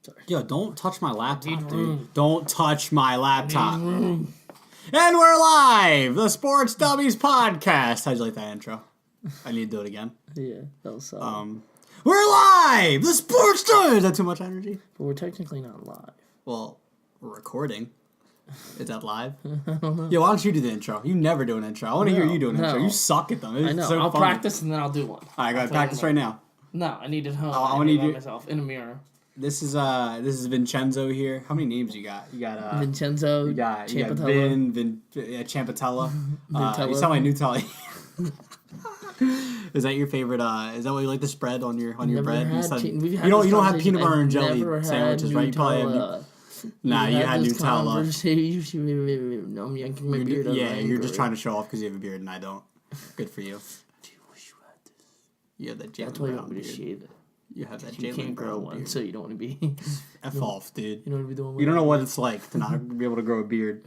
Sorry. Yo, don't touch my laptop, dude. room. Don't touch my laptop. And we're live! The Sports Dummies podcast. How'd you like that intro? I need to do it again. Yeah, that was solid. We're live! The Sports Dummies! Is that too much energy? But we're technically not live. Well, we're recording. Is that live? I don't know. Yo, why don't you do the intro? You never do an intro. I want to hear you do an intro. You suck at them. It's I know. So I'll funny. practice and then I'll do one. Alright, go ahead. Practice right now. No, I need it home. I I want need you to- myself in a mirror. This is Vincenzo here. How many names you got? You got Vincenzo, You got Champatella. Champatella. Vintella. You sound like Nutella. Is that your favorite? Is that what you like to spread on your bread? You don't have peanut butter and jelly sandwiches, right? You probably have. Nah, you had Nutella. No, I'm yanking my beard out. Yeah, you're just trying to show off because you have a beard and I don't. Good for you. Do you wish you had this? You have that That's Jalen why you Brown want me to beard. shave it. You have that You Jalen can't grow Brown one, beard. so you don't want to be. F off, dude. You don't want to be doing. You don't know what it's like to not be able to grow a beard.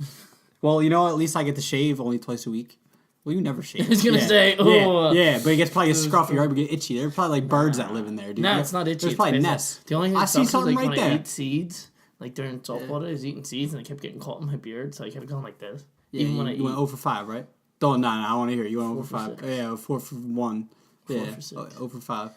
Well, you know, at least I get to shave only twice a week. Well, you never shave. I was gonna say, oh. Yeah, but it gets probably scruffy, right? We get itchy. There's probably like birds that live in there, dude. No, it's not itchy. There's It's probably basically- nests. The only thing I that see sucks is something like right when I there. eat seeds, like during softball days, eating seeds, and I kept getting caught in my beard, so I kept going like this. Yeah, Even when I you eat. went 0 for 5, right? Don't, no, I want to hear it. You went 0 for 5. 6. Yeah, 4 for 1. Four Yeah, for 6. 0 for 5.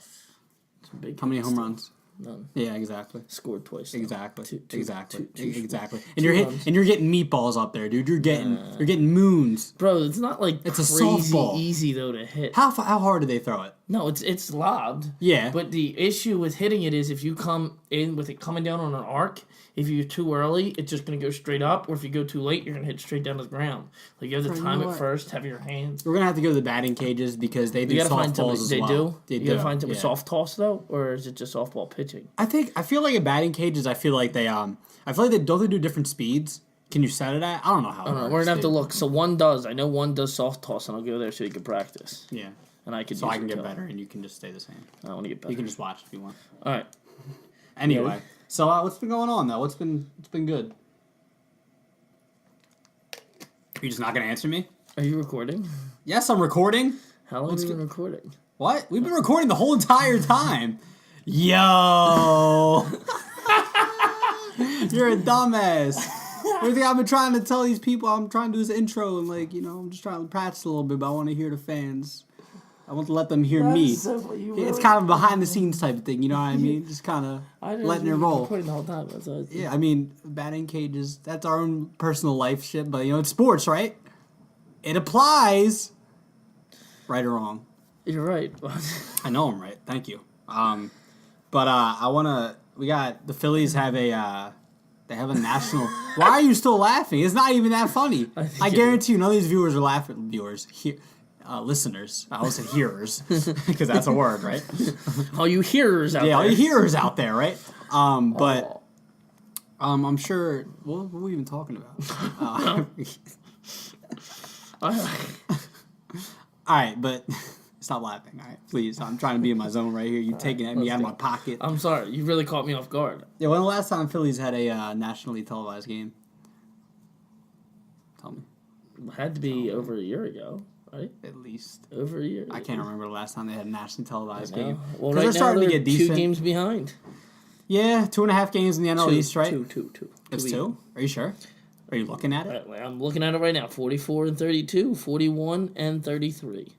Some big How many hits home still. runs? None. Yeah, exactly. Scored twice. though. Exactly. Two- Exactly. two- Exactly. And two you're runs. you're getting meatballs up there, dude. You're getting moons. Bro, it's not like It's a crazy softball. easy though to hit. How hard do they throw it? No, it's lobbed. Yeah. But the issue with hitting it is if you come in with it coming down on an arc, if you're too early, it's just gonna go straight up, or if you go too late, you're gonna hit straight down to the ground. Like you have to Bro, you time know it what? first, have your hands. We're gonna have to go to the batting cages because they do You gotta find softballs somebody. as They well. do. They You do. gotta find somebody Yeah. soft toss though, or is it just softball pitching? I feel like at batting cages, I feel like they don't they do different speeds? Can you set it at? I don't know how. I don't know. We're gonna have to look. So one does. I know one does soft toss, and I'll go there so you can practice. Yeah. And I can. So use I can it get too. better and you can just stay the same. I want to get better. You can just watch if you want. All right. Anyway, Ready? so what's been going on though? What's been good? You're just not gonna answer me? Are you recording? Yes, I'm recording. How long have you been recording? What? We've been recording the whole entire time. Yo, you're a dumbass. Everything I've been trying to tell these people, I'm trying to do this intro and I'm just trying to practice a little bit, but I want to hear the fans. I want to let them hear me. It's kind of a behind the scenes type of thing, you know what I mean? Just kind of letting it roll. Recording the whole time. That's all Yeah, I mean, batting cages, that's our own personal life shit, but it's sports, right? It applies. Right or wrong? You're right. I know I'm right. Thank you. But we got the Phillies have they have a national. Why are you still laughing? It's not even that funny. I guarantee you none of these viewers are laughing. Listeners. I always said hearers because that's a word, right? All you hearers out Yeah, there. all you hearers out there, right? But I'm sure. What were we even talking about? All right, but stop laughing. All right, please. I'm trying to be in my zone right here. You taking at me out of my pocket. I'm sorry. You really caught me off guard. Yeah, when the last time Phillies had a nationally televised game? Tell me. It had to be over a year ago, right? At least. Over a year. I can't remember the last time they had a nationally televised No. game. Well, 'Cause right they're now starting they're to get decent. 2 games behind. Yeah, 2.5 games in the NL East, right? Two. It's 2? Are you sure? Are you looking at it? Right, I'm looking at it right now. 44 and 32, 41 and 33.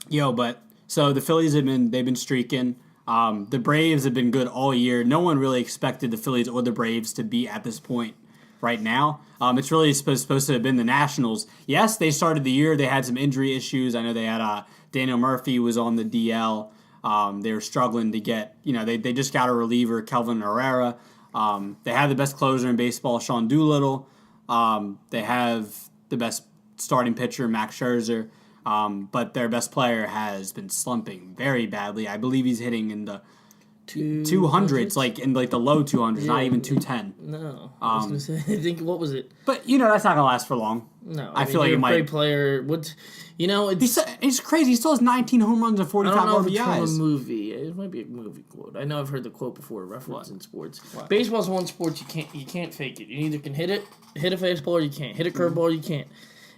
Yo, but so the Phillies they've been streaking. The Braves have been good all year. No one really expected the Phillies or the Braves to be at this point right now. It's really supposed to have been the Nationals. Yes, they started the year. They had some injury issues. I know they had Daniel Murphy was on the DL. They were struggling to get, they just got a reliever, Kelvin Herrera. They have the best closer in baseball, Sean Doolittle. They have the best starting pitcher, Max Scherzer. But their best player has been slumping very badly. I believe he's hitting in the 200s, like in the low 200s, not even 210. No. I was going to say, I think, what was it? But, that's not going to last for long. No. I feel like you're it a great might. player. He's crazy. He still has 19 home runs and 45 I don't know if it's from a RBIs. movie. It might be a movie quote. I know I've heard the quote before, referenced in sports. Baseball's one sport you can't fake it. You either can hit a fastball or you can't. Hit a curveball or you can't.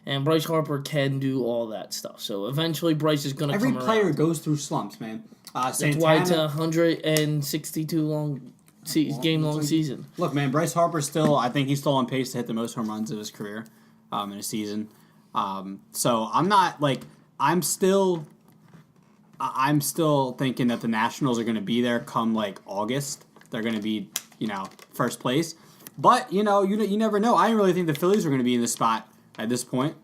And Bryce Harper can do all that stuff. So eventually Bryce is going to come around. Every player goes through slumps, man. That's why it's 162 long game-long season. Look, man, Bryce Harper I think he's still on pace to hit the most home runs of his career in a season. So I'm not I'm still thinking that the Nationals are going to be there come August. They're going to be first place. But you never know. I didn't really think the Phillies were going to be in this spot at this point.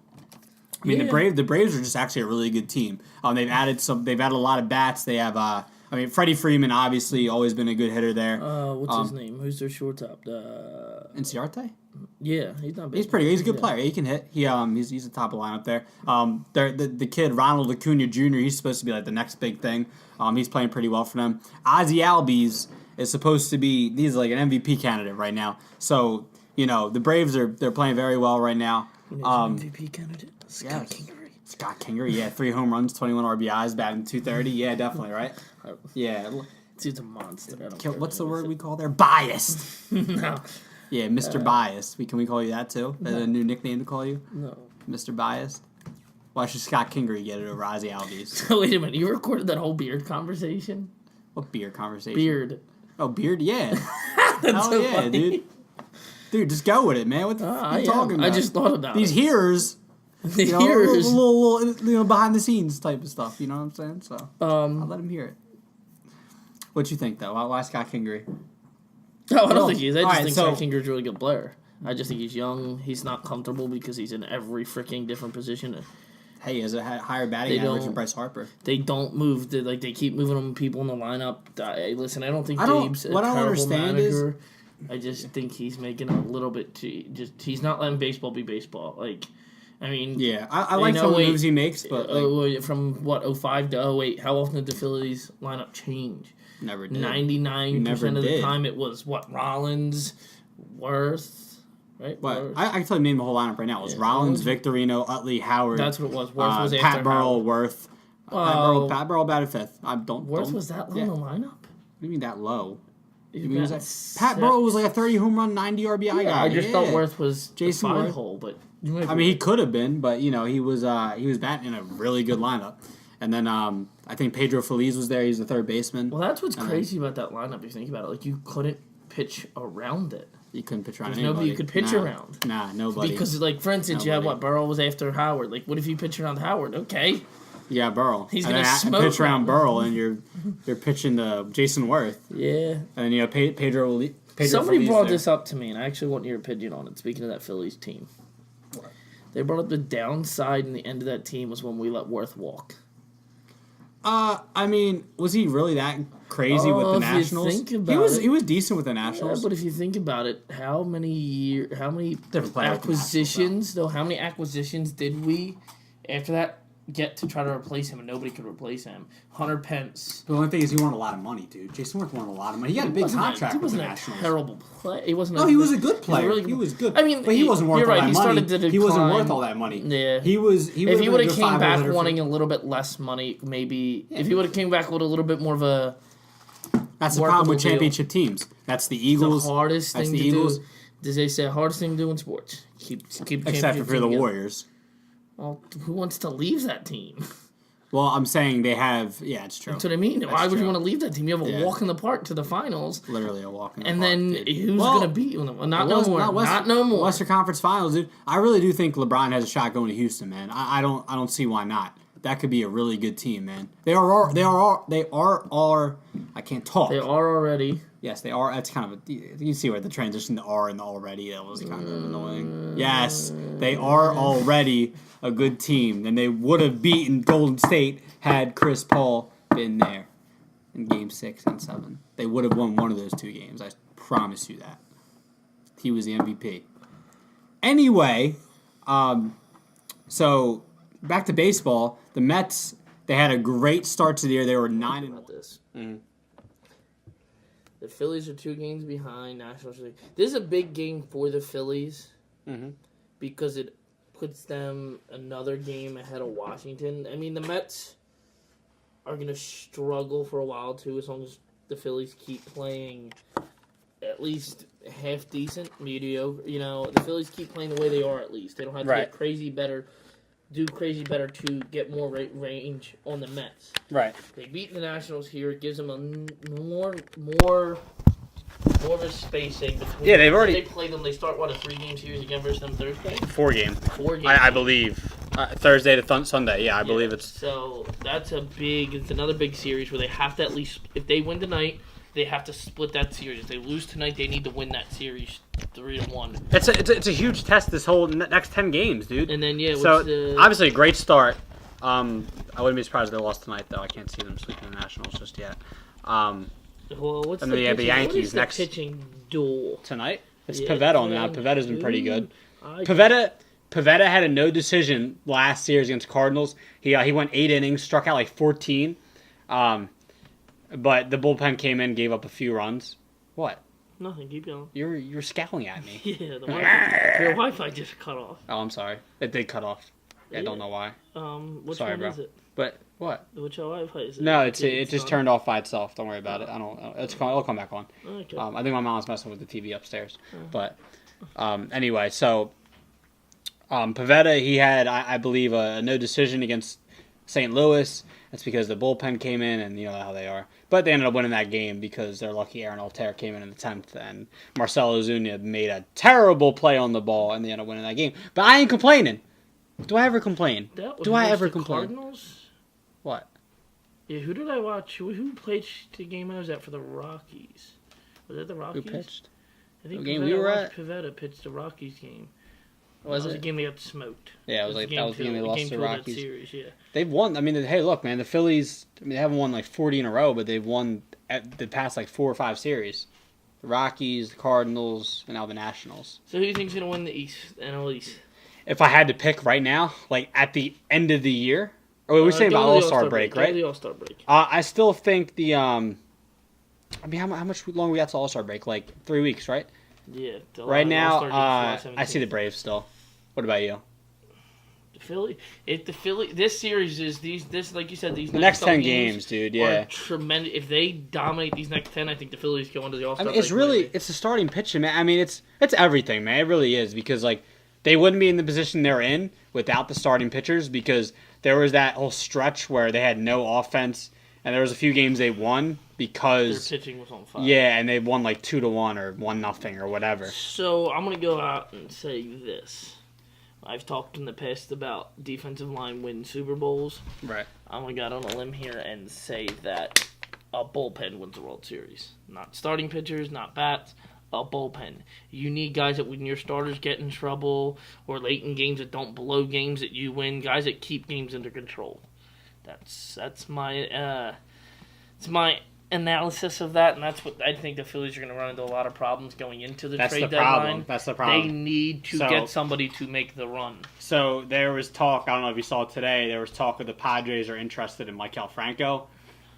I mean, the Braves are just actually a really good team. They've added a lot of bats. They have Freddie Freeman obviously always been a good hitter there. What's his name? Who's their shortstop? Inciarte? Yeah, he's not bad. He's pretty good. He's a good player. He can hit. He's the top of the lineup there. The kid Ronald Acuna Jr. He's supposed to be the next big thing. He's playing pretty well for them. Ozzie Albies is supposed to be he's an MVP candidate right now. So the Braves they're playing very well right now. MVP candidate. Scott Kingery. Scott Kingery, 3 home runs, 21 RBIs, batting .230. Yeah, definitely, right? Yeah. He's a monster. What's the word we call there? Biased. No. Yeah, Mr. Biased. Can we call you that too? Is that a new nickname to call you? No. Mr. Biased? Why should Scott Kingery get it over Ozzie Albies? So wait a minute, you recorded that whole beard conversation? What beard conversation? Beard. Oh, beard? Yeah. That's Hell so yeah, funny. dude. Dude, just go with it, man. What the fuck are you talking about? I just thought about these hearers. The A hearers. little behind the scenes type of stuff. You know what I'm saying? So I'll let him hear it. What you think though? Why Scott Kingery? No, I don't think he is. I just think so, Scott Kingery's a really good player. I just think he's young. He's not comfortable because he's in every freaking different position. Hey, he has a higher batting average than Bryce Harper. They don't move. They keep moving people in the lineup. Listen, I don't think Gabe's a terrible manager. I just think he's making a little bit he's not letting baseball be baseball. Yeah, I like some of the moves he makes, but from 05 to 08, how often did the Phillies lineup change? Never did. 99% of the time it was Rollins, Worth, right? What? I can tell you name the whole lineup right now. It was Rollins, Victorino, Utley, Howard. That's what it was. Worth was after Pat Burrell, Howard. Worth. Pat Burrell batted 5th. Worth was that low in the lineup? What do you mean that low? Pat Burrell was a 30 home run, 90 RBI guy. I just thought Worth was Jason the 5 Worth. hole, but he could have been, but he was batting in a really good lineup. And then I think Pedro Feliz was there. He's the third baseman. Well, that's what's crazy about that lineup. If you think about it, you couldn't pitch around it. You couldn't pitch around. There's nobody you could pitch around. Nah, nobody. Because for instance, you have Burrell was after Howard. What if you pitch around Howard? Okay. Yeah, Burrell. He's gonna smoke. Pitch around Burrell, and you're pitching to Jason Worth. Yeah. And then Pedro. Somebody Feliz brought there. this up to me, and I actually want your opinion on it. Speaking of that Phillies team, they brought up the downside in the end of that team was when we let Worth walk. Was he really that crazy with the Nationals? Think about he was decent with the Nationals. Yeah, but if you think about it, how many Different players acquisitions did we after that get to try to replace him, and nobody could replace him? Hunter Pence. The only thing is he wanted a lot of money, dude. Jason Worth wanted a lot of money. He got a big contract with the Nationals. He wasn't a terrible player. He wasn't. No, he was a good player. He was good. I mean, but he wasn't worth all that money. He wasn't worth all that money. Yeah, he was. If he would have came back wanting a little bit less money, maybe. Yeah, if he would have came back with a little bit more of a. That's the problem with championship teams. That's the Eagles. The hardest thing to do. Does they say hardest thing to do in sports? Keep except for the Warriors. Well, who wants to leave that team? Well, I'm saying they have. Yeah, it's true. That's what I mean. Why would you want to leave that team? You have a walk in the park to the finals. Literally a walk in the park. And then dude. Who's going to beat them? Not no more. Western Conference Finals, dude. I really do think LeBron has a shot going to Houston, man. I don't see why not. That could be a really good team, man. They are. I can't talk. They are already. Yes, they are. That's kind of you see where the transition to R and the already, that was kind of annoying. Yes, they are already a good team, and they would have beaten Golden State had Chris Paul been there in Game 6 and 7. They would have won one of those 2 games. I promise you that. He was the MVP. Anyway, so back to baseball. The Mets, they had a great start to the year. They were 9-1. About this. The Phillies are 2 games behind Nationals. This is a big game for the Phillies because it puts them another game ahead of Washington. I mean, the Mets are going to struggle for a while, too, as long as the Phillies keep playing at least half decent, mediocre. The Phillies keep playing the way they are, at least. They don't have to get crazy better to get more range on the Mets. Right. They beat the Nationals here. It gives them a more more of a spacing between. Yeah, they've already. They play them. They start what, a 3-game series again versus them Thursday. 4-game. 4 games. I believe Thursday to Sunday. Yeah, I believe it's. So that's it's another big series where they have to at least, if they win tonight, they have to split that series. If they lose tonight, they need to win that series 3-1. It's a huge test. This whole next 10 games, dude. And then obviously a great start. I wouldn't be surprised if they lost tonight, though. I can't see them sweeping the Nationals just yet. What's and the then they have the Yankees what is next pitching duel tonight. It's Pivetta on now. Pivetta's been pretty good. Pivetta had a no decision last series against Cardinals. He went 8 innings, struck out like 14. But the bullpen came in, gave up a few runs. What? Nothing. Keep going. You're scowling at me. Yeah, your Wi-Fi just cut off. Oh, I'm sorry. It did cut off. I don't know why. Which sorry, one bro. is it? But what? Which Wi-Fi is it? No, it just turned off by itself. Don't worry about it. I don't. It'll come back on. Okay. I think my mom's messing with the TV upstairs. But anyway, so Pivetta, he had I believe a no decision against St. Louis. That's because the bullpen came in, and you know how they are. But they ended up winning that game because their lucky Aaron Altair came in the 10th, and Marcell Ozuna made a terrible play on the ball, and they ended up winning that game. But I ain't complaining. Do I ever complain? Do I ever complain? Cardinals? What? Yeah, who did I watch? Who played the game I was at for the Rockies? Was it the Rockies? Who pitched? I think the game we were at? Pivetta pitched the Rockies game. Was it? It was a game they got smoked. Yeah, that was the game they lost to the Rockies. Series, yeah. They've won. I mean, hey, look, man, the Phillies. I mean, they haven't won like 40 in a row, but they've won at the past like 4 or 5 series. The Rockies, the Cardinals, and now the Nationals. So who do you think's gonna win the NL East? If I had to pick right now, like at the end of the year, or we're saying about All-Star break, right? The All-Star break. I still think the I mean, how much longer we got to All-Star break? Like 3 weeks, right? Yeah. Right now, I see the Braves still. What about you? The Philly. This series is this like you said, these the next 10 games, dude. Yeah, tremendous. If they dominate these next 10, I think the Phillies go into the All-Star. I mean, it's the starting pitching, man. I mean, it's everything, man. It really is because like they wouldn't be in the position they're in without the starting pitchers because there was that whole stretch where they had no offense and there was a few games they won because their pitching was on fire. Yeah, and they won like 2-1 or 1-0 or whatever. So I'm gonna go out and say this. I've talked in the past about defensive line win Super Bowls. Right. I'm going to go out on a limb here and say that a bullpen wins the World Series. Not starting pitchers, not bats, a bullpen. You need guys that when your starters get in trouble or late in games that don't blow games that you win, guys that keep games under control. That's my it's my analysis of that, and that's what I think the Phillies are going to run into a lot of problems going into the trade deadline. That's the problem. They need to get somebody to make the run. So there was talk, I don't know if you saw it today, there was talk of the Padres are interested in Maikel Franco.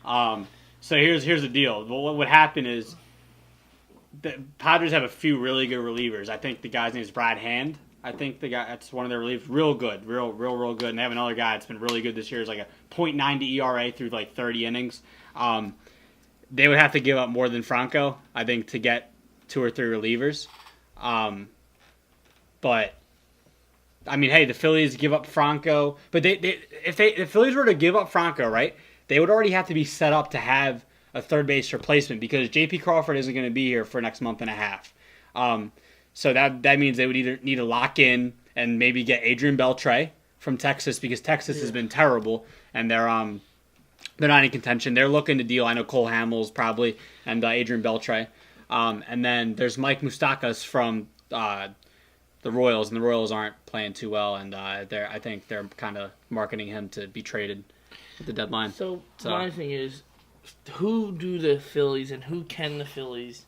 So here's the deal. What would happen is the Padres have a few really good relievers. I think the guy's name is Brad Hand. I think the guy that's one of their relievers, real good, real good. And they have another guy that's been really good this year. It's like a .90 ERA through like 30 innings. They would have to give up more than Franco, I think, to get 2 or 3 relievers. But I mean, hey, the Phillies give up Franco, but if the Phillies were to give up Franco, right, they would already have to be set up to have a third base replacement because J.P. Crawford isn't going to be here for next month and a half. So that means they would either need to lock in and maybe get Adrian Beltre from Texas because Texas has been terrible and they're not in contention. They're looking to deal. I know Cole Hamels probably and Adrian Beltre. And then there's Mike Moustakas from the Royals, and the Royals aren't playing too well, and I think they're kind of marketing him to be traded at the deadline. So my thing is, who do the Phillies and who can the Phillies?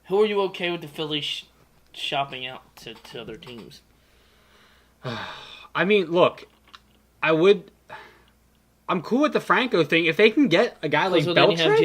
Who are you okay with the Phillies shopping out to other teams? I mean, look, I'm cool with the Franco thing. If they can get a guy like Beltre, then you have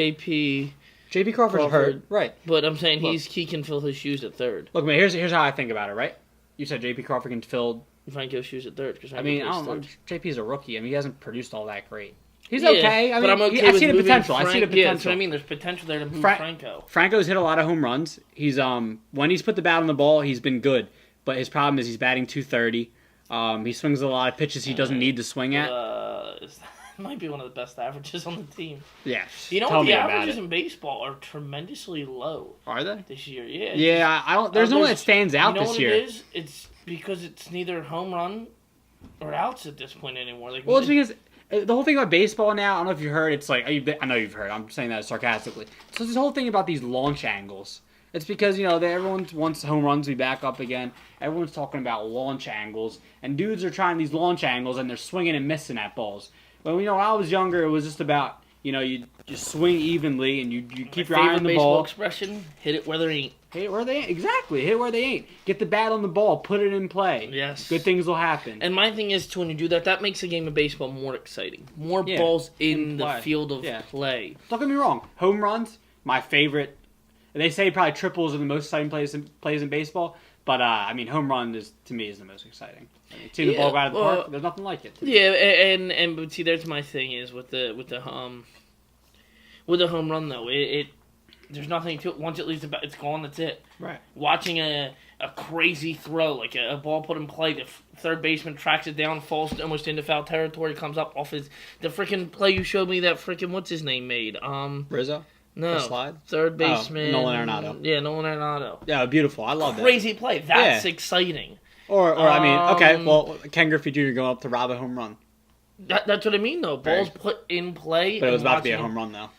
J.P. Crawford's hurt, right? But I'm saying he can fill his shoes at third. Look, man, here's how I think about it, right? You said J.P. Crawford can fill Franco's shoes at third. I mean, I don't know. J.P.'s a rookie. I mean, he hasn't produced all that great. He's okay. I mean, but I'm okay I see the potential. I see the potential. Yeah, that's what I mean. There's potential there to move Franco. Franco's hit a lot of home runs. He's when he's put the bat on the ball, he's been good. But his problem is he's batting .230. He swings a lot of pitches he doesn't need to swing at. might be one of the best averages on the team. Yeah. You know what? The averages in baseball are tremendously low. Are they? This year, yeah. Yeah, I don't. There's no one that stands out this year. You know what it is? It's because it's neither home run or outs at this point anymore. Like, well, it's because the whole thing about baseball now, I don't know if you heard, it's like, I know you've heard, I'm saying that sarcastically. So this whole thing about these launch angles. It's because, everyone wants home runs to be back up again. Everyone's talking about launch angles. And dudes are trying these launch angles, and they're swinging and missing at balls. But, when I was younger, it was just about, you just swing evenly, and you keep your eye on the ball. Baseball expression, hit it where they ain't. Hit it where they ain't. Exactly. Hit it where they ain't. Get the bat on the ball. Put it in play. Yes. Good things will happen. And my thing is, when you do that, that makes the game of baseball more exciting. More balls in the field of play. Don't get me wrong. Home runs, my favorite. They say probably triples are the most exciting plays in baseball. But, home run, to me, is the most exciting. Seeing the ball go out of the park, there's nothing like it. Yeah, but see, there's my thing is with the home run, though. There's nothing to it. Once it leaves the bat, it's gone. That's it. Right. Watching a crazy throw, like a ball put in play, the third baseman tracks it down, falls almost into foul territory, comes up off the freaking play you showed me that freaking what's his name made. Rizzo. No. The slide. Third baseman. Nolan Arenado. Yeah, Nolan Arenado. Yeah, beautiful. I love that. Crazy play. That's exciting. Or Ken Griffey Jr. going up to rob a home run. That's what I mean, though. Balls put in play. But it was about to be a home run, though.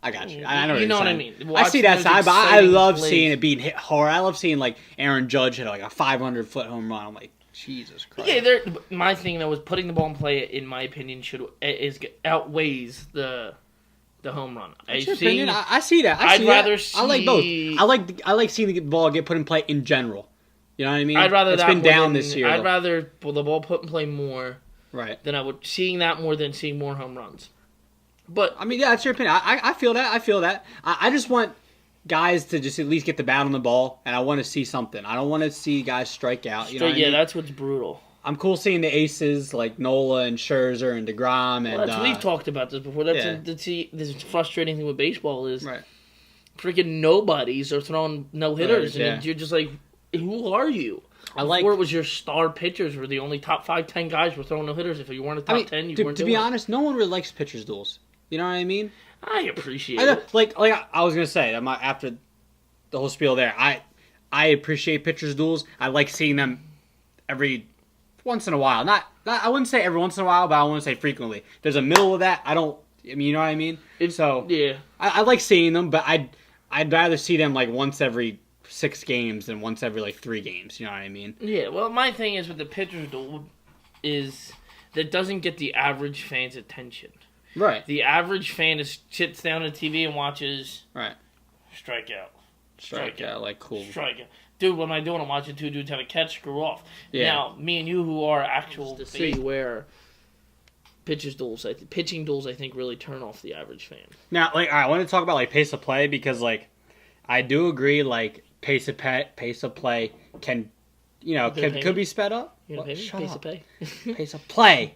I got you. I know what you know what I mean. I see that side, but I love seeing it being hit hard. I love seeing Aaron Judge hit a 500-foot home run. I'm like, Jesus Christ. Yeah, my thing though was putting the ball in play. In my opinion, outweighs the home run. I see that. I'd rather see. I like both. I like seeing the ball get put in play in general. You know what I mean? I'd rather it's been down this year. I'd rather the ball put in play more. Right. Than I would seeing that more than seeing more home runs. But that's your opinion. I feel that. I just want guys to just at least get the bat on the ball, and I want to see something. I don't want to see guys strike out. You know what I mean? That's what's brutal. I'm cool seeing the aces like Nola and Scherzer and DeGrom and. We've talked about this before. This frustrating thing with baseball is right. Freaking nobodies are throwing no hitters, and you're just like, who are you? Before it was your star pitchers were the only top 5, 10 guys were throwing no hitters. If you weren't a top 10, you weren't. To be honest, no one really likes pitchers duels. You know what I mean? I appreciate it. Like I was gonna say, after the whole spiel there, I appreciate pitchers duels. I like seeing them every once in a while. I wouldn't say every once in a while, but I wouldn't say frequently. There's a middle of that. You know what I mean? I like seeing them, but I'd rather see them once every 6 games than once every 3 games. You know what I mean? Yeah. Well, my thing is with the pitchers duel is that doesn't get the average fan's attention. Right. The average fan sits down on TV and watches. Right. Strikeout. Cool. Strikeout. Dude, what am I doing? I'm watching 2 dudes have a catch. Screw off. Yeah. Now, me and you who are actual to see where pitching duels, I think, really turn off the average fan. Now, I want to talk about pace of play because I do agree pace of play can could be sped up. Pace of play. Pace of play.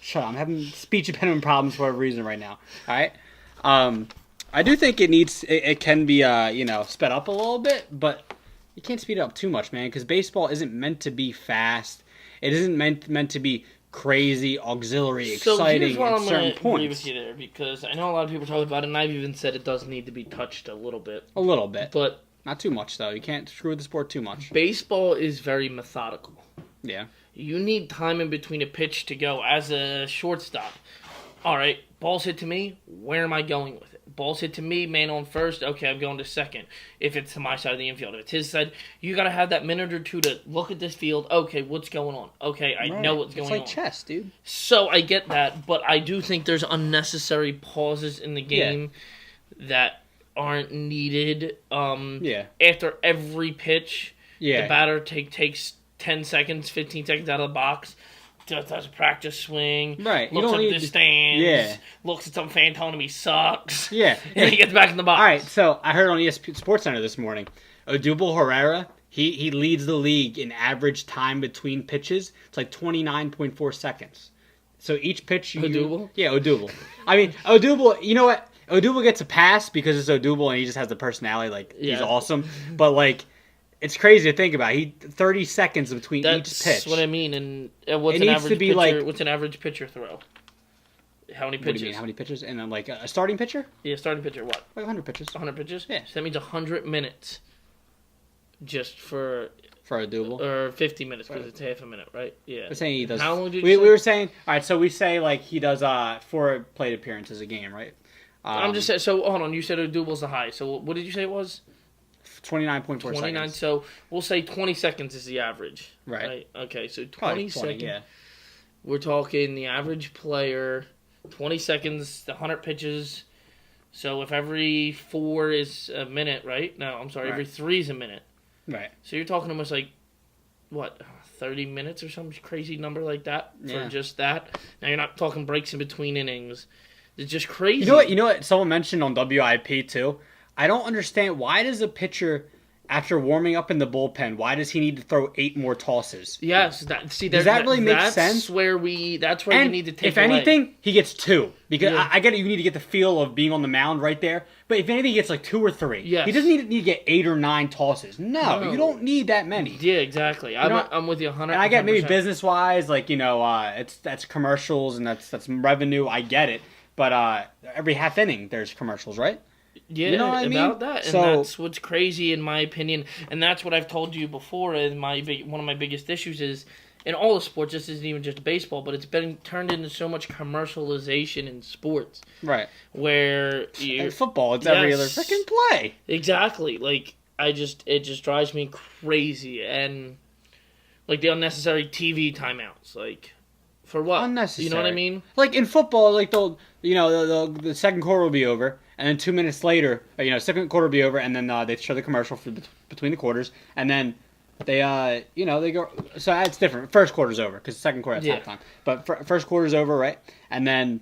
Shut up. I'm having speech impediment problems for a reason right now. All right. I do think it can be sped up a little bit, but you can't speed it up too much, man, because baseball isn't meant to be fast. It isn't meant to be crazy, auxiliary, exciting at certain points. So agree with you there, because I know a lot of people talk about it, and I've even said it does need to be touched a little bit. A little bit. But not too much, though. You can't screw with the sport too much. Baseball is very methodical. Yeah. You need time in between a pitch to go. As a shortstop, all right, ball's hit to me, where am I going with it? Ball's hit to me, man on first, okay, I'm going to second. If it's to my side of the infield. If it's his side, you got to have that minute or two to look at this field. Okay, what's going on? Okay, I know what's going on. It's like chess, dude. So I get that, but I do think there's unnecessary pauses in the game that aren't needed. After every pitch, the batter takes 10 seconds, 15 seconds out of the box, does a practice swing, looks up at the stands, looks at some fan telling him he sucks, and then he gets back in the box. All right, so I heard on ESPN SportsCenter this morning, Odubel Herrera, he leads the league in average time between pitches. It's 29.4 seconds. So each pitch Odubel? Yeah, Odubel. I mean, Odubel, you know what? Odubel gets a pass because it's Odubel and he just has the personality, he's awesome, but it's crazy to think about. 30 seconds between each pitch. That's what I mean. And what's an average pitcher throw? How many What do pitches? you mean? How many pitches? And then like a starting pitcher? Yeah, starting pitcher. What? Like 100 pitches. 100 pitches. Yeah. So that means 100 minutes. Just for For a double. or 50 minutes because it's half a minute, right? Yeah. We're saying he does. How long did you we say? were saying. All right, so we say like he does 4 plate appearances a game, right? I'm just saying. So hold on. You said a double's the high. So what did you say it was? 29.4 29. seconds. So we'll say 20 seconds is the average. Right. Okay. So 20 Probably seconds. yeah. We're talking the average player, 20 seconds, the 100 pitches. So if every 4 is a minute, right? No, I'm sorry, every 3 is a minute. Right. So you're talking almost like, what, 30 minutes or some crazy number like that for just that? Now you're not talking breaks in between innings. It's just crazy. You know what? Someone mentioned on WIP too. I don't understand, why does a pitcher, after warming up in the bullpen, why does he need to throw 8 more tosses? Yes, does that really make sense? That's where you need to take if anything, he gets 2. Because Yeah. I get it, you need to get the feel of being on the mound right there. But if anything, he gets like 2 or 3. Yes. He doesn't need to get 8 or 9 tosses. No, you don't need that many. Yeah, exactly. I'm with you 100%. And I get maybe business-wise, like, that's commercials and that's revenue. I get it. But every half inning, there's commercials, right? Yeah, you know what I mean? about that, and So, that's what's crazy in my opinion, and that's what I've told you before. And one of my biggest issues is in all the sports. This isn't even just baseball, but it's been turned into so much commercialization in sports, right? Where In football, it's every other freaking play. Exactly. Like it just drives me crazy, and like the unnecessary TV timeouts, like. For what? Unnecessary. You know what I mean? Like in football, like the second quarter will be over, and then 2 minutes later, second quarter will be over, and then they show the commercial for between the quarters, and then they they go. So that's different. First quarter's over because the second quarter that's halftime, but first quarter's over, right? And then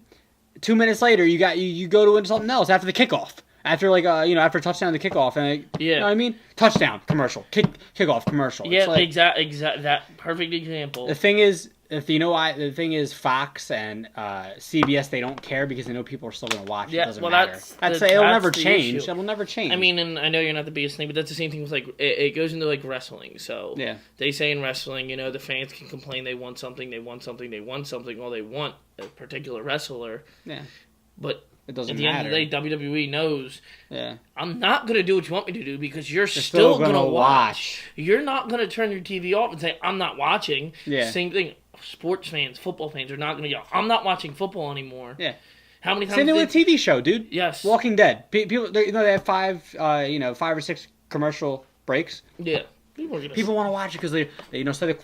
2 minutes later, you go to something else after the kickoff. After after a touchdown, the kickoff, and you know what I mean, touchdown commercial, kickoff commercial. Yeah, like, exact that perfect example. The thing is, the thing is, Fox and CBS, they don't care because they know people are still going to watch. Yeah, it doesn't matter. It'll never change. Issue. It'll never change. I mean, and I know you're not the biggest thing, but that's the same thing with like it goes into like wrestling. So they say in wrestling, the fans can complain they want something, they want something, they want something. Well, they want a particular wrestler. Yeah, but. It doesn't At the matter. end of the day, WWE knows. Yeah. I'm not going to do what you want me to do because you're still going to watch. You're not going to turn your TV off and say, I'm not watching. Yeah. Same thing. Sports fans, football fans are not going to yell, I'm not watching football anymore. Yeah. How many times? Same thing with a TV show, dude. Yes. Walking Dead. People, they have 5 or 6 commercial breaks. Yeah. People want to watch it because they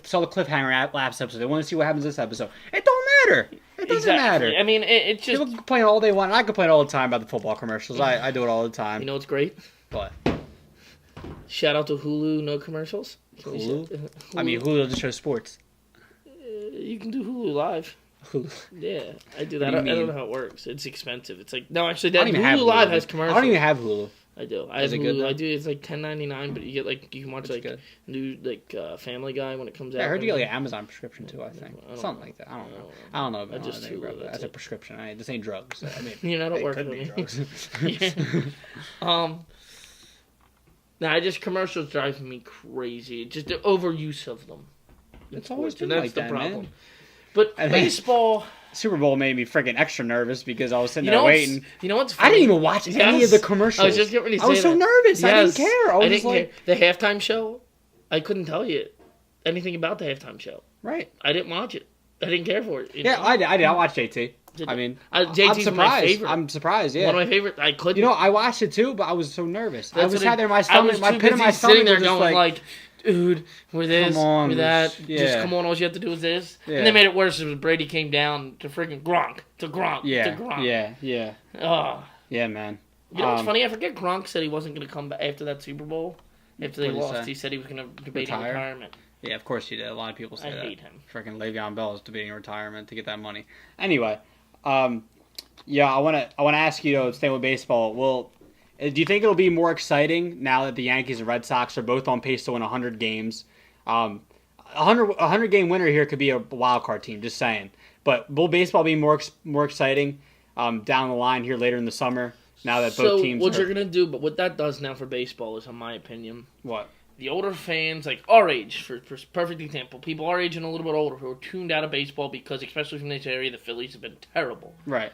saw the cliffhanger last episode. They want to see what happens this episode. It don't matter. It doesn't matter. I mean, it's just... People complain all they want. I complain all the time about the football commercials. I do it all the time. You know what's great? What? Shout out to Hulu, no commercials. Hulu? I mean, Hulu doesn't show sports. You can do Hulu Live. Hulu. Yeah, I do that. I don't know how it works. It's expensive. It's like... No, actually, Hulu Live has commercials. I don't even have Hulu. I do. I have Hulu. I do. It's like $10.99, but you get you can watch new Family Guy when it comes out. I heard you get an Amazon prescription too. I think something like that. I don't know. I don't know about just Hulu, that's a prescription. This ain't drugs. I mean, you're not at work with me. Just commercials drive me crazy. Just the overuse of them. It's always been like that, problem. Man. But baseball. Super Bowl made me freaking extra nervous because I was sitting there waiting. You know what's funny? I didn't even watch any of the commercials. I was just getting ready to say I was so nervous. Yes. I didn't care. I didn't care. The halftime show, I couldn't tell you anything about the halftime show. Right. I didn't watch it. I didn't care for it. I did. I watched JT. I mean, JT's my favorite. I'm surprised. Yeah, one of my favorite. I couldn't. I watched it too, but I was so nervous. I was sat there in my stomach, my pit in my stomach, sitting there going like, dude, we're this, we're that. Yeah. Just come on, all you have to do is this. Yeah. And they made it worse as Brady came down to freaking Gronk, to Gronk. Yeah. Oh. Yeah, man. You know what's funny? I forget Gronk said he wasn't going to come back after that Super Bowl. After they lost, he said he was going to debate retirement. Yeah, of course he did. A lot of people say that. I hate him. Freaking Le'Veon Bell is debating retirement to get that money. Anyway, I want to ask you, though, staying with baseball, do you think it'll be more exciting now that the Yankees and Red Sox are both on pace to win 100 games? 100 game winner here could be a wild card team, just saying. But will baseball be more exciting down the line here later in the summer now that both teams what you're going to do, but what that does now for baseball is, in my opinion, what? the older fans, like our age, for perfect example, people our age and a little bit older who are tuned out of baseball because, especially from this area, the Phillies have been terrible. Right.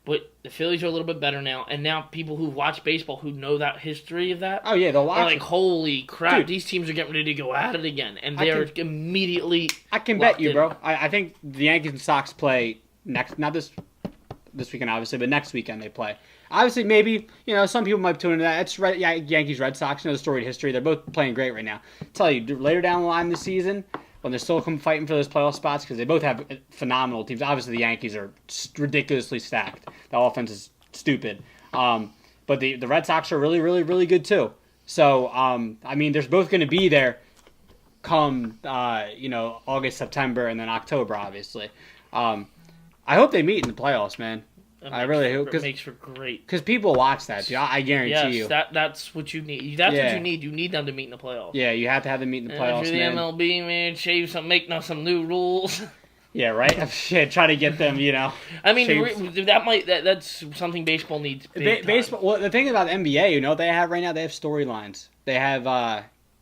But the Phillies are a little bit better now, and now people who watch baseball who know that history of that, oh yeah, they'll watch. Are like, holy crap! Dude, these teams are getting ready to go at it again, and they're immediately. I can bet you, bro. I think the Yankees and Sox play not this weekend, obviously, but next weekend they play. Obviously, maybe some people might tune into that. It's Yankees, Red Sox. The storied history. They're both playing great right now. I tell you, later down the line this season, when they're still fighting for those playoff spots, because they both have phenomenal teams. Obviously, the Yankees are ridiculously stacked. The offense is stupid. But the Red Sox are really, really, really good too. So, I mean, they're both going to be there come, August, September, and then October, obviously. I hope they meet in the playoffs, man. I really hope. It makes for great. Because people watch that, dude. I guarantee you. That's what you need. That's what you need. You need them to meet in the playoffs. Yeah, you have to have them meet in the playoffs, if you're the MLB, man, make some new rules. Yeah, right. Yeah, try to get them, I mean, that's something baseball needs. Baseball. Well, the thing about the NBA, what they have right now? They have storylines. They have,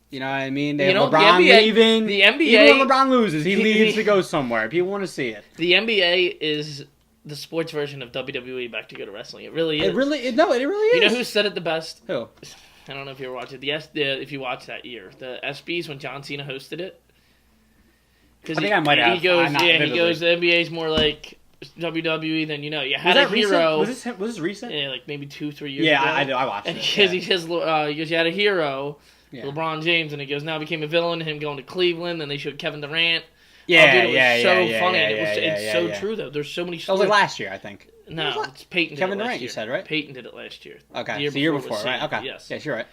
you know what I mean? They have LeBron leaving. The NBA. Even when LeBron loses, he leaves to go somewhere. People want to see it. The NBA is the sports version of WWE back to go to wrestling. It really is. It really is. You know who said it the best? Who? I don't know if you ever watched it. If you watched that year, the ESPYs when John Cena hosted it. I think I might have. He goes, the NBA's more like WWE than you had a hero. Was this recent? Yeah, like maybe 2-3 years ago. Yeah, I watched it. He says you had a hero, LeBron James, and he goes, now became a villain, him going to Cleveland, and they showed Kevin Durant. Yeah, it was so funny. It's so true, though. There's so many stories. That was like last year, I think. No, it's Peyton. Kevin Durant, you said, right? Peyton did it last year. Okay, the year before, right? Okay. Yes. Yes, you're right.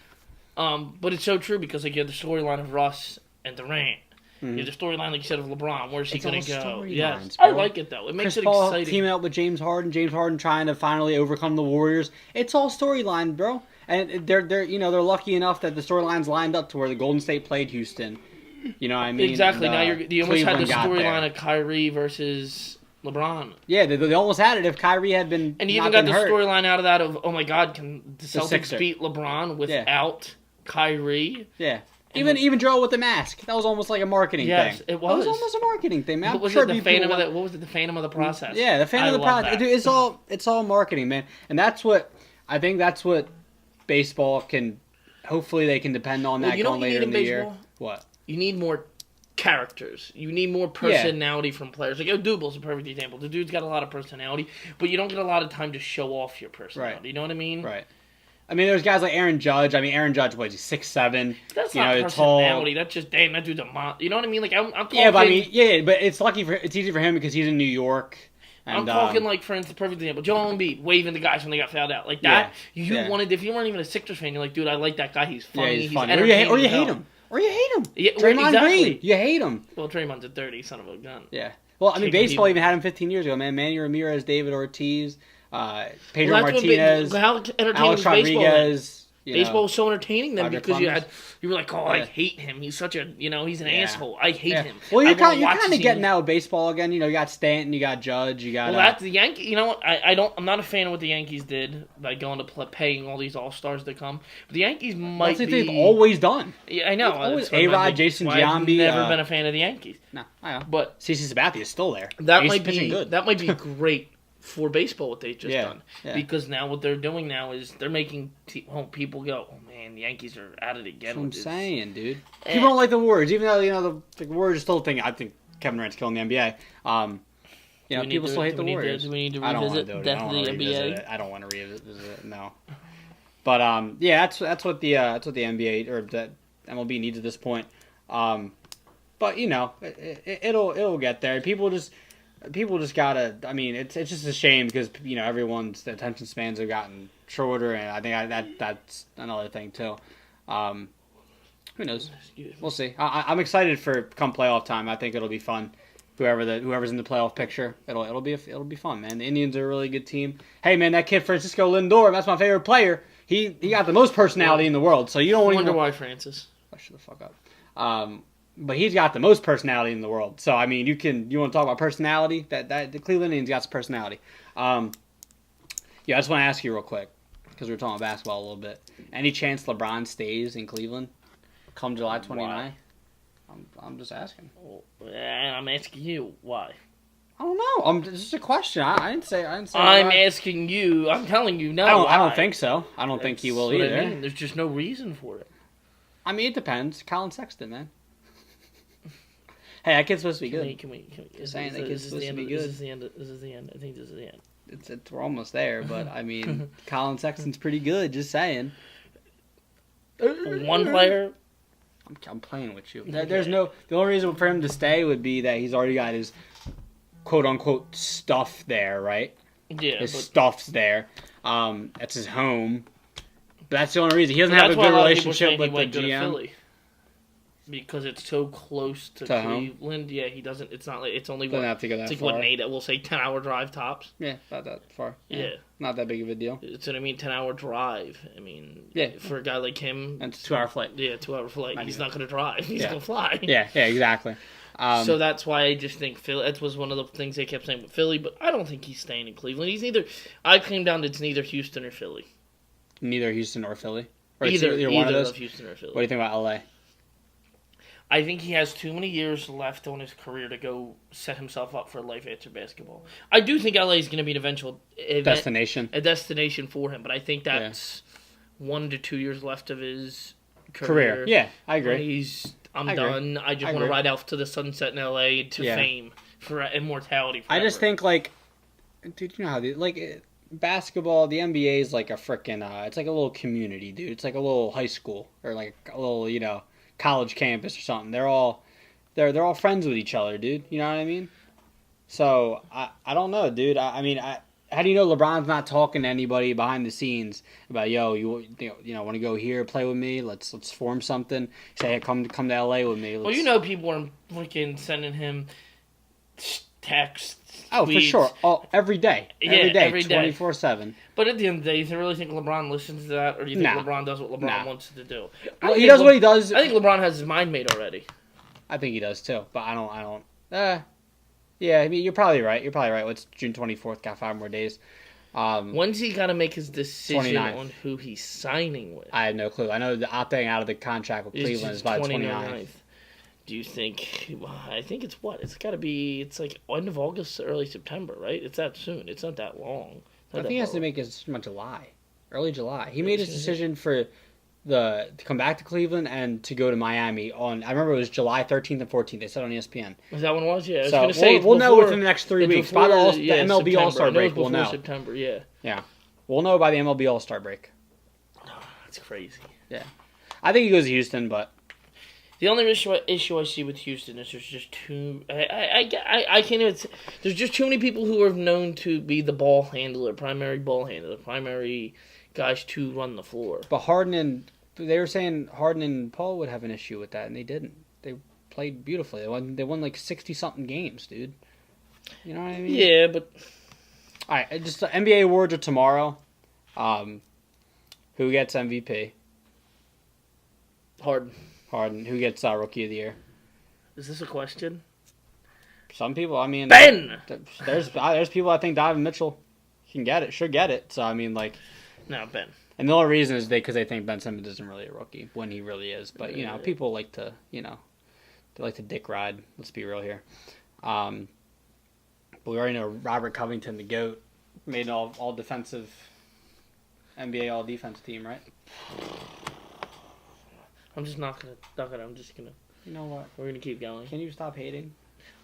But it's so true because you have the storyline of Russ and Durant. Mm-hmm. You have the storyline, like you said, of LeBron. Where's he going to go? Yes, I like it though. It makes Chris it Paul exciting. Teaming up with James Harden trying to finally overcome the Warriors. It's all storyline, bro. And they're lucky enough that the storylines lined up to where the Golden State played Houston. You know what I mean? Exactly. Now you almost had the storyline of Kyrie versus LeBron. Yeah, they almost had it if Kyrie had been. And you even got the storyline out of that of, oh my God, can the Celtics beat LeBron without Kyrie? Yeah. Even Joe with the mask. That was almost like a marketing thing. Yes, it was. That was almost a marketing thing, man. What was it, the Phantom of the process? Yeah, the Phantom of the process. Dude, it's all marketing, man. And that's what baseball can. Hopefully, they can depend on that going later in the year. What? You need more characters. You need more personality from players. Like Odubel's a perfect example. The dude's got a lot of personality, but you don't get a lot of time to show off your personality. Right. You know what I mean? Right. I mean, there's guys like Aaron Judge. Aaron Judge, what, he's 6'7". That's not personality. That's just, damn, that dude's a monster. You know what I mean? Like, I'm talking... Yeah, but but it's easy for him because he's in New York. And, I'm talking, like, for instance, perfect example, Joel Embiid waving the guys when they got fouled out. Like that, if you weren't even a Sixers fan, you're like, dude, I like that guy. He's funny. He's funny. Or you hate him. Yeah, Draymond Green. You hate him. Well, Draymond's a dirty son of a gun. Yeah. Well, I mean, baseball even had him 15 years ago, man. Manny Ramirez, David Ortiz, Pedro Martinez, Alex Rodriguez. Baseball was so entertaining then because you were like, I hate him. He's such a he's an asshole. I hate him. Well, you're kind of getting out with baseball again. You got Stanton, you got Judge, you got. Well, that's the Yankees. You know what? I'm not a fan of what the Yankees did by going to paying all these all stars to come. But the Yankees might be. They've always done. Yeah, I know. A-Rod, Jason Giambi. I've never been a fan of the Yankees. No, I know. But CeCe Sabathia is still there. That might be great. For baseball, what they've just done, because now what they're doing now is they're making people go, oh man, the Yankees are at it again. That's what I'm saying, dude. People don't like the Warriors, even though the Warriors still think. I think Kevin Durant's killing the NBA. People still hate the Warriors. Do we need to revisit Death of the NBA? I don't want to revisit it. No. But that's what the NBA or the MLB needs at this point. But it'll get there. People just gotta. I mean, it's just a shame because everyone's attention spans have gotten shorter, and I think that's another thing too. Who knows? We'll see. I'm excited for come playoff time. I think it'll be fun. Whoever's in the playoff picture, it'll be fun, man. The Indians are a really good team. Hey, man, that kid Francisco Lindor, that's my favorite player. He got the most personality in the world. So you don't wonder why Francis. I shut the fuck up. But he's got the most personality in the world. So I mean, you want to talk about personality? That the Cleveland Indians got some personality. I just want to ask you real quick because we were talking about basketball a little bit. Any chance LeBron stays in Cleveland? come July 29th? I'm just asking. Well, I'm asking you why. I don't know. This is a question. I didn't say. I'm asking you. I'm telling you no. I don't think so. I don't think he will either. I mean. There's just no reason for it. I mean, it depends. Colin Sexton, man. Hey, that kid's supposed to be good. Can we? Just saying that kid's supposed to be good. This is the end. This is the end. I think this is the end. We're almost there, but I mean, Colin Sexton's pretty good. Just saying. One player. I'm playing with you. There's no. The only reason for him to stay would be that he's already got his quote unquote stuff there, right? Yeah. His stuff's there. That's his home. But that's the only reason. He doesn't have a good relationship with the GM. Because it's so close to Cleveland. Home? Yeah, he doesn't. It's not like it's only. Doesn't have to go that it's far. Like what, we'll say 10-hour drive tops. Yeah, not that far. Yeah. Not that big of a deal. It's what I mean. 10-hour drive. I mean, yeah. For a guy like him, and it's a 2-hour flight. Yeah, 2-hour flight. He's not going to drive. He's going to fly. Yeah, exactly. So that's why I just think Philly. That was one of the things they kept saying with Philly, but I don't think he's staying in Cleveland. He's neither. I came down to it's neither Houston or Philly. Neither Houston or Philly. Or either one of those. Of Houston or Philly. What do you think about LA? I think he has too many years left on his career to go set himself up for life after basketball. I do think LA is going to be an eventual destination for him, but I think that's 1 to 2 years left of his career. Yeah, I agree. I'm done. I just want to ride out to the sunset in LA to fame for immortality. Forever. I just think dude, you know how basketball, the NBA is like a freaking. It's like a little community, dude. It's like a little high school or like a little college campus or something. They're all friends with each other, dude. You know what I mean? So I don't know, dude. I mean, how do you know LeBron's not talking to anybody behind the scenes about you want to go here, play with me? Let's form something. Say, hey, come to LA with me. Well, people are freaking sending him texts. Oh, tweets. For sure. Every day. Every day. 24/7. But at the end of the day, do you really think LeBron listens to that, or do you think LeBron does what LeBron wants to do? Well, he does what he does. I think LeBron has his mind made already. I think he does too, but I don't. Yeah, I mean, you're probably right. What's June 24th? Got 5 more days. When's he got to make his decision 29th. on who he's signing with? I have no clue. I know the opting out of the contract with Cleveland is by 29th. Do you think? I think it's what? It's got to be. It's like end of August, early September, right? It's that soon. It's not that long. I think he has to make his July, early July. He made his decision to come back to Cleveland and to go to Miami on. I remember it was July 13th and 14th. They said on ESPN. Was that when it was? Yeah. I was so gonna say we'll know within the next 3 weeks. By the MLB All-Star break, we'll know. September, yeah. Yeah, we'll know by the MLB All-Star break. Oh, that's crazy. Yeah, I think he goes to Houston, but. The only issue I see with Houston is there's just too... I can't even... There's just too many people who are known to be the primary ball handler, primary guys to run the floor. But they were saying Harden and Paul would have an issue with that, and they didn't. They played beautifully. They won like 60-something games, dude. You know what I mean? Yeah, but... All right, just the NBA awards are tomorrow. Who gets MVP? Harden. Who gets Rookie of the Year? Is this a question? Some people, I mean... Ben! There's people I think Donovan Mitchell should get it. So, I mean, like... No, Ben. And the only reason is because they think Ben Simmons isn't really a rookie when he really is. But, people like to, they like to dick ride. Let's be real here. But we already know Robert Covington, the GOAT, made an all defensive NBA all-defense team, right? I'm just not going to... I'm just going to... You know what? We're going to keep going. Can you stop hating?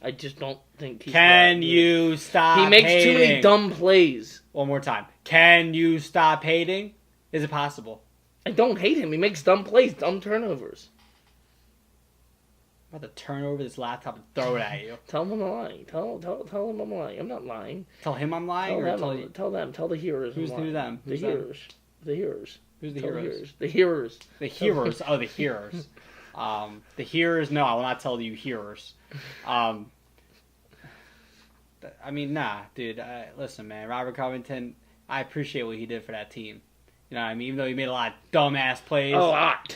I just don't think he's... Can you stop hating? He makes too many dumb plays. One more time. Can you stop hating? Is it possible? I don't hate him. He makes dumb plays, dumb turnovers. I'm about to turn over this laptop and throw it at you. Tell him I'm lying. Tell him I'm lying. I'm not lying. Tell him I'm lying? Tell them. Tell the hearers. Who's them? The hearers. The hearers. Who's the heroes? The hearers. The hearers. Oh, the hearers. The hearers. No, I will not tell you hearers. I mean, nah, dude. Listen, man. Robert Covington. I appreciate what he did for that team. You know what I mean? Even though he made a lot of dumbass plays. A lot.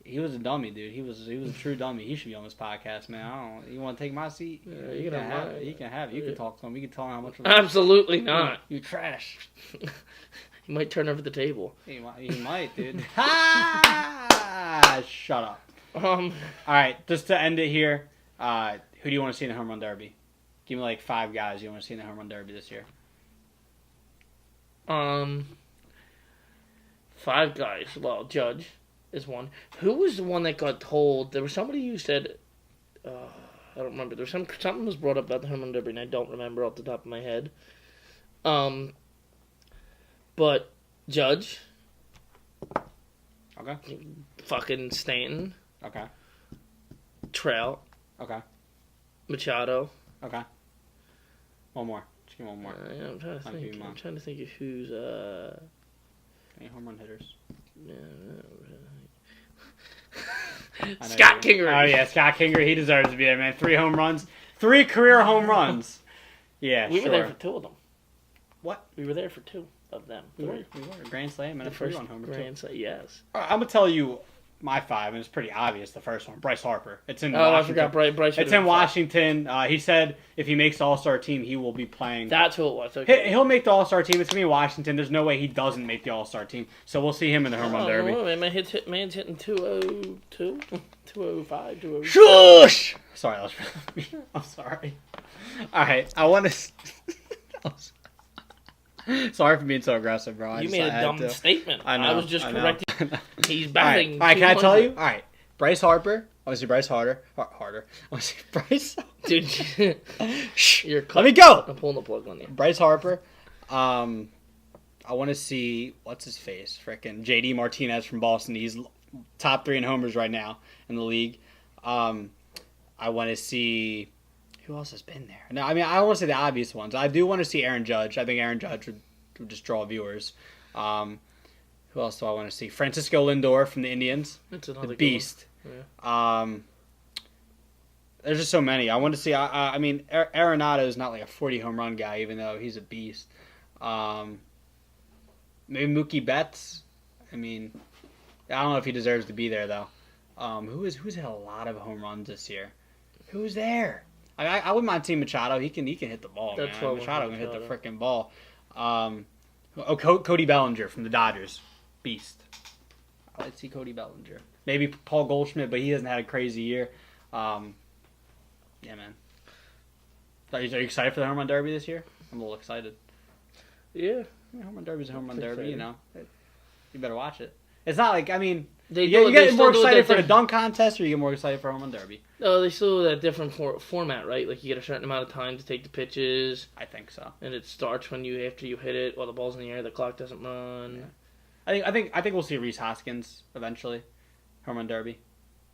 He was a dummy, dude. He was a true dummy. He should be on this podcast, man. You want to take my seat? Yeah, you can have it. You can have it. You can talk to him. You can tell him how much. Absolutely not. You trash. He might turn over the table. He might, dude. Shut up. All right, just to end it here, who do you want to see in the home run derby? Give me like 5 guys you want to see in the home run derby this year. 5 guys. Well, Judge is one. Who was the one that got told? There was somebody who said, I don't remember. There was something was brought up about the home run derby, and I don't remember off the top of my head. But Judge. Okay. Fucking Stanton. Okay. Trout. Okay. Machado. Okay. One more. Just give me one more. Yeah, I'm trying to think. I'm trying to think of who's any home run hitters. Scott Kingery. Oh yeah, Scott Kingery. He deserves to be there, man. 3 home runs, 3 career home runs. Yeah, we were there for 2 of them. What? We were there for 2 of them. We were. Grand Slam and a first homer. Grand Slam, yes. I'm gonna tell you my 5, and it's pretty obvious. The first one, Bryce Harper. It's in. Washington. I forgot Bryce. It's in Washington. He said if he makes the All-Star team, he will be playing. That's who it was. Okay. He'll make the All-Star team. It's gonna be Washington. There's no way he doesn't make the All-Star team. So we'll see him in the home run derby. Man's hitting 202, 205, 206. Shush! Sorry, that was me. I'm sorry. All right, I want to. Sorry for being so aggressive, bro. You made a dumb statement. I know. I was just correcting. He's batting. All right, can I tell you? All right, Bryce Harper. I want to see Bryce Harder. I want to see Bryce. Dude, shh. You're let me go. I'm pulling the plug on you. Bryce Harper. I want to see what's his face, frickin' JD Martinez from Boston. He's top 3 in homers right now in the league. I want to see. Who else has been there? No, I mean, I don't want to say the obvious ones. I do want to see Aaron Judge. I think Aaron Judge would just draw viewers. Who else do I want to see? Francisco Lindor from the Indians. That's another the beast. Yeah. There's just so many. I want to see. I mean, Arenado is not like a 40 home run guy, even though he's a beast. Maybe Mookie Betts. I mean, I don't know if he deserves to be there though. Who's had a lot of home runs this year? Who's there? I wouldn't mind seeing Machado. He can hit the ball, man. Machado can hit the freaking ball. Cody Bellinger from the Dodgers. Beast. I like to see Cody Bellinger. Maybe Paul Goldschmidt, but he hasn't had a crazy year. Yeah, man. Are you excited for the home run derby this year? I'm a little excited. Yeah. Home run derby's a home run derby, you know. You better watch it. It's not like, I mean... You get more excited for the dunk contest, or you get more excited for home run derby? No, they still do that different format, right? Like you get a certain amount of time to take the pitches. I think so. And it starts after you hit it while the ball's in the air. The clock doesn't run. Yeah. I think we'll see Rhys Hoskins eventually, home run derby.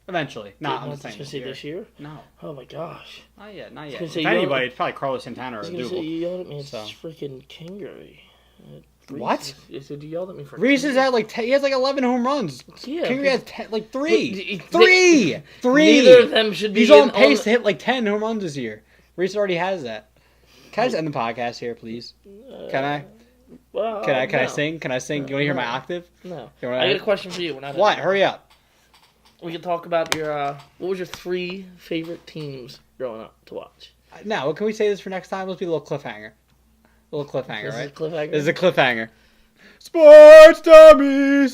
Eventually, I'm just saying. This year? No. Oh my gosh. Not yet. If anybody, it's probably Carlos Santana or Dugal. You yelled at me. It's freaking Kingery. What? You yelled at me for. Reese is at like he has like 11 home runs. Yeah, Kingery has 10, like 3. 3. Neither of them should be. He's on pace to hit like 10 home runs this year. Reese already has that. Can I just end the podcast here, please? Can I? Well, can I sing? Can I sing? You want to hear my octave? No. I got a question for you. What? Hurry up. We can talk about your. What was your 3 favorite teams growing up to watch? No, can we say this for next time? Let's be a little cliffhanger. Right? This is a cliffhanger. This is a cliffhanger. Sports Dummies!